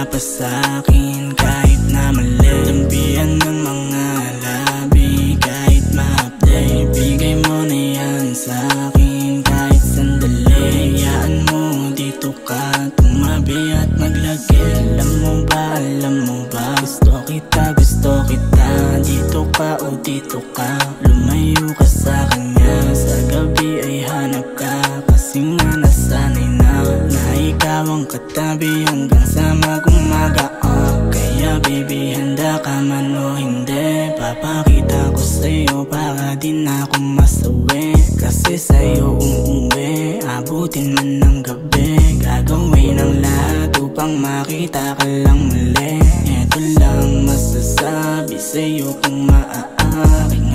mapasakin kahit na mali. Lambian ng mga labi kahit ma-update. Bigay mo na yan sa'kin kahit sandali. Hayaan mo dito ka tumabi at maglagi. Alam mo ba, gusto kita dito ka o dito ka. Lumayo ka sa kanya, sa gabi ay hanap ka. Kasi nga nasanay na ikaw ang katabi hanggang sa mag-umaga. Kaya baby, handa ka man o hindi, papakita ko sa'yo para di na ako masawi. Kasi sa'yo uuwi, abutin man ng gabi. Gagawin ang lahat upang makita ka lang muli. Ito lang masasabi sa'yo kung maaaring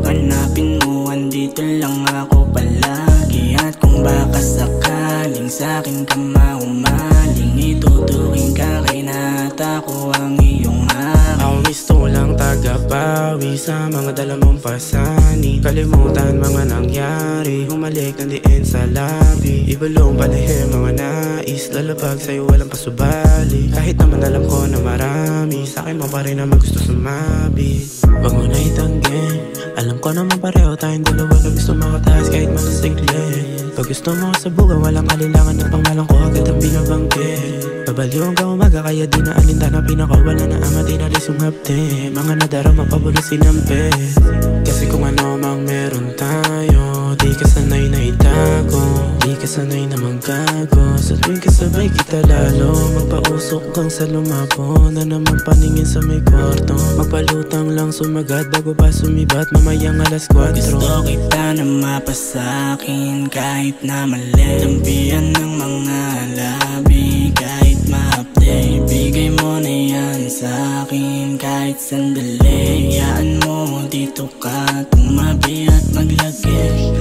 hanapin mo, andito lang ako palagi. At kung baka sakaling sa'kin ka maumaling, ituturing ka kay at ako ang iyong hari. Ako gusto lang tagapawi sa mga dala mong pasani. Kalimutan mga nangyari, humalik ng diin sa labi. Ibalong palihim mga nais, lalapag sa'yo walang pasubali. Kahit naman alam ko na marami, sa'kin mo pa rin naman gusto sumabi. Wag mo na itanggi, alam ko naman pareho tayong dalawa na gusto makataas kahit malasigli. Pag gusto mo sa buga, walang alinlangan ng pangalan ko agad ang binabanggit. Babaliw hanggang umaga kaya di na alintana, pinakawala na ang di na rin sumapte. Mga nadarama pabulo sinampe. Kasi kung ano mang meron tayo, di ka sanay na itago, di ka sanay na manggago. Sa tuwing kasabay kita lalo, magpausok kang sa lumabo na naman paningin sa may kwarto. Magpalutang lang sumagat bago pa sumibat mamayang alas 4. Gusto kita na mapasakin kahit na mali. Lambian ng mga labi kahit ma-update. Bigay mo na yan sa'kin kahit sandali. Hayaan mo dito ka tumabi at maglagi.